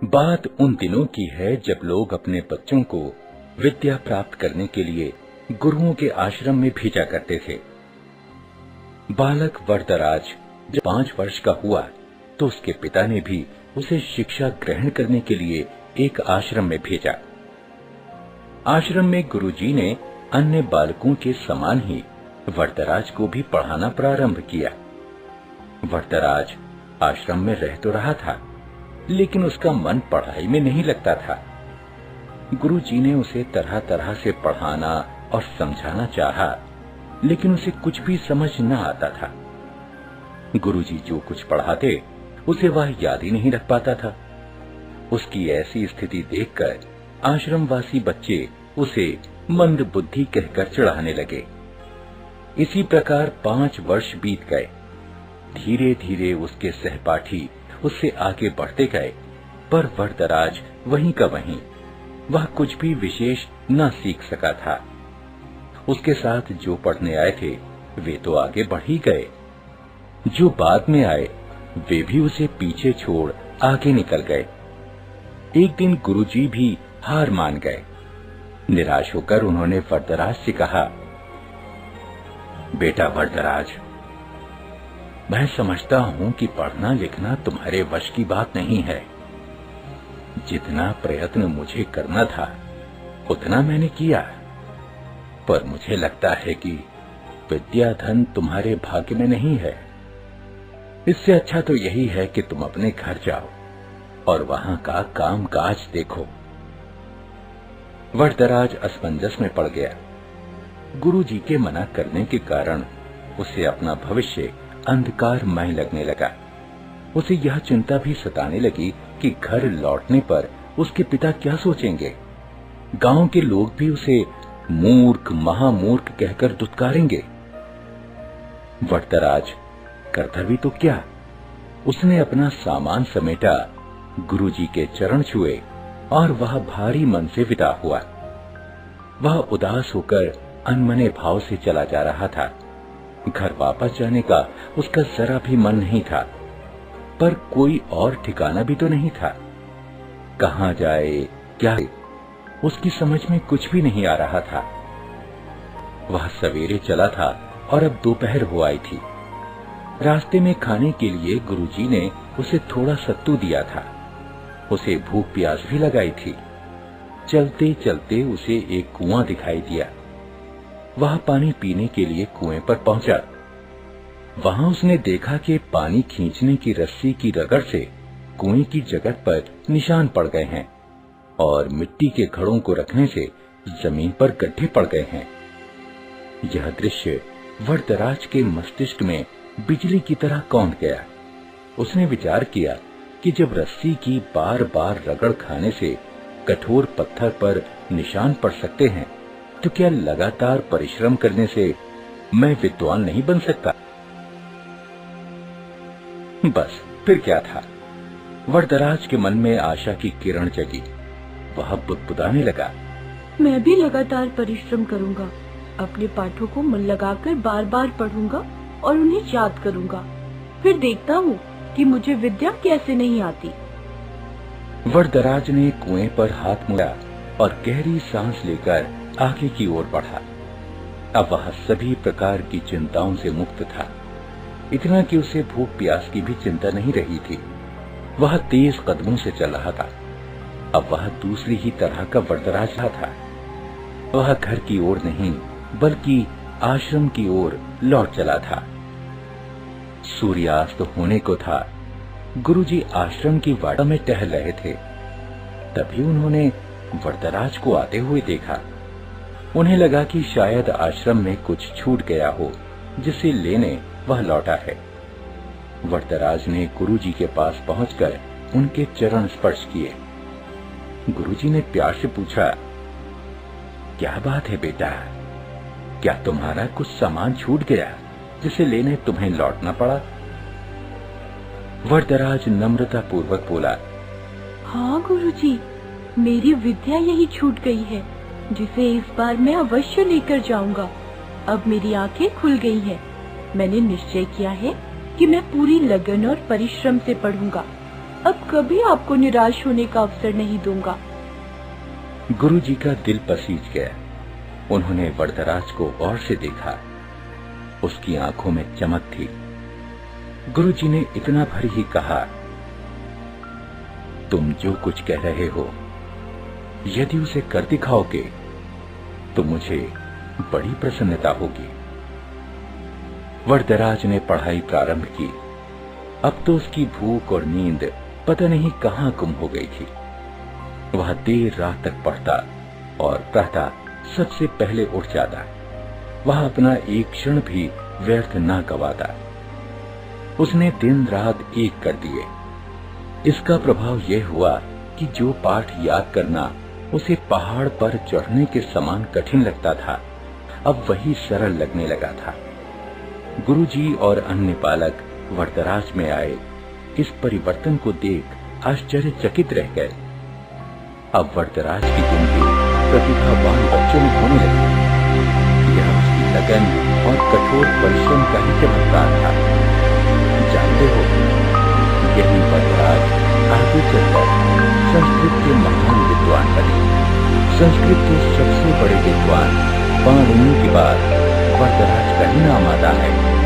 बात उन दिनों की है जब लोग अपने बच्चों को विद्या प्राप्त करने के लिए गुरुओं के आश्रम में भेजा करते थे। बालक वरदराज जब 5 वर्ष का हुआ तो उसके पिता ने भी उसे शिक्षा ग्रहण करने के लिए एक आश्रम में भेजा। आश्रम में गुरुजी ने अन्य बालकों के समान ही वरदराज को भी पढ़ाना प्रारंभ किया। वरदराज आश्रम में रह तो रहा था, लेकिन उसका मन पढ़ाई में नहीं लगता था। गुरुजी ने उसे तरह तरह से पढ़ाना और समझाना चाहा, लेकिन उसे कुछ भी समझ न आता था। गुरुजी जो कुछ पढ़ाते उसे वह याद ही नहीं रख पाता था। उसकी ऐसी स्थिति देखकर आश्रमवासी बच्चे उसे मंद बुद्धि कहकर चिढ़ाने लगे। इसी प्रकार 5 वर्ष बीत गए। धीरे धीरे उसके सहपाठी उससे आगे बढ़ते गए, पर वरदराज वहीं का वहीं, वह कुछ भी विशेष न सीख सका था। उसके साथ जो पढ़ने आए थे वे तो आगे बढ़ ही गए, जो बाद में आए वे भी उसे पीछे छोड़ आगे निकल गए। एक दिन गुरुजी भी हार मान गए। निराश होकर उन्होंने वरदराज से कहा, बेटा वरदराज, मैं समझता हूं कि पढ़ना लिखना तुम्हारे वश की बात नहीं है। जितना प्रयत्न मुझे करना था उतना मैंने किया, पर मुझे लगता है कि विद्या धन तुम्हारे भाग्य में नहीं है। इससे अच्छा तो यही है कि तुम अपने घर जाओ और वहां का काम काज देखो। वरदराज असमंजस में पड़ गया। गुरुजी के मना करने के कारण उसे अपना भविष्य अंधकारमय लगने लगा। उसे यह चिंता भी सताने लगी कि घर लौटने पर उसके पिता क्या सोचेंगे। गांव के लोग भी उसे मूर्ख महामूर्ख कहकर दुत्कारेंगे। वरदराज करता भी तो क्या, उसने अपना सामान समेटा, गुरुजी के चरण छुए और वह भारी मन से विदा हुआ। वह उदास होकर अनमने भाव से चला जा रहा था। घर वापस जाने का उसका जरा भी मन नहीं था, पर कोई और ठिकाना भी तो नहीं था। कहां जाए क्या, उसकी समझ में कुछ भी नहीं आ रहा था। वह सवेरे चला था और अब दोपहर हो आई थी। रास्ते में खाने के लिए गुरुजी ने उसे थोड़ा सत्तू दिया था। उसे भूख प्यास भी लगाई थी। चलते चलते उसे एक कुआं दिखाई दिया। वह पानी पीने के लिए कुएं पर पहुंचा। वहां उसने देखा कि पानी खींचने की रस्सी की रगड़ से कुएं की जगह पर निशान पड़ गए हैं और मिट्टी के घड़ों को रखने से जमीन पर गड्ढे पड़ गए हैं। यह दृश्य वरदराज के मस्तिष्क में बिजली की तरह कौंध गया। उसने विचार किया कि जब रस्सी की बार बार रगड़ खाने से कठोर पत्थर पर निशान पड़ सकते हैं, तो क्या लगातार परिश्रम करने से मैं विद्वान नहीं बन सकता। बस फिर क्या था, वरदराज के मन में आशा की किरण जगी। वह बुदबुदाने लगा, मैं भी लगातार परिश्रम करूंगा, अपने पाठों को मन लगाकर बार बार पढ़ूंगा और उन्हें याद करूंगा। फिर देखता हूँ कि मुझे विद्या कैसे नहीं आती। वरदराज ने कुएं पर हाथ मुड़ा और गहरी सांस लेकर आगे की ओर बढ़ा। अब वह सभी प्रकार की चिंताओं से मुक्त था। इतना कि उसे भूख प्यास की भी चिंता नहीं रही थी। वह तेज कदमों से चल रहा था। अब वह दूसरी ही तरह का वरदराज था। वह घर की ओर नहीं बल्कि आश्रम की ओर लौट चला था। सूर्यास्त होने को था। गुरुजी आश्रम की वाड़ा में टहल रहे थे। तभी उन्होंने वरदराज को आते हुए देखा। उन्हें लगा कि शायद आश्रम में कुछ छूट गया हो, जिसे लेने वह लौटा है। वरदराज ने गुरुजी के पास पहुंचकर उनके चरण स्पर्श किए। गुरुजी ने प्यार से पूछा, क्या बात है बेटा, क्या तुम्हारा कुछ सामान छूट गया जिसे लेने तुम्हें लौटना पड़ा। वरदराज नम्रता पूर्वक बोला, हाँ गुरुजी, मेरी विद्या यही छूट गई है, जिसे इस बार मैं अवश्य लेकर जाऊंगा। अब मेरी आंखें खुल गई हैं। मैंने निश्चय किया है कि मैं पूरी लगन और परिश्रम से पढ़ूंगा। अब कभी आपको निराश होने का अवसर नहीं दूंगा। गुरुजी का दिल पसीज गया। उन्होंने वरदराज को गौर से देखा। उसकी आंखों में चमक थी। गुरुजी ने इतना भर ही कहा, तुम जो कुछ कह रहे हो, यदि उसे कर दिखाओगे तो मुझे बड़ी प्रसन्नता होगी। वरदराज ने पढ़ाई प्रारंभ की। अब तो उसकी भूख और नींद पता नहीं कहां गुम हो गई थी। वह देर रात तक पढ़ता और प्रातः सबसे पहले उठ जाता। वह अपना एक क्षण भी व्यर्थ न गवाता। उसने दिन रात एक कर दिए। इसका प्रभाव यह हुआ कि जो पाठ याद करना उसे पहाड़ पर चढ़ने के समान कठिन लगता था, अब वही सरल लगने लगा था। गुरुजी और अन्य बालक वरदराज में आए इस परिवर्तन को देख आश्चर्यचकित रह गए। अब वरदराज की जिंदगी प्रतिभावान बच्चों में होने लगी। यह उसकी लगन और कठोर परिश्रम का ही चमत्कार था। जानते हो, यही वरदराज आगे चलकर संस्कृत के महान विद्वान बने। संस्कृत के सबसे बड़े विद्वान पाणिनि के बाद वरदराज का ही नाम आता है।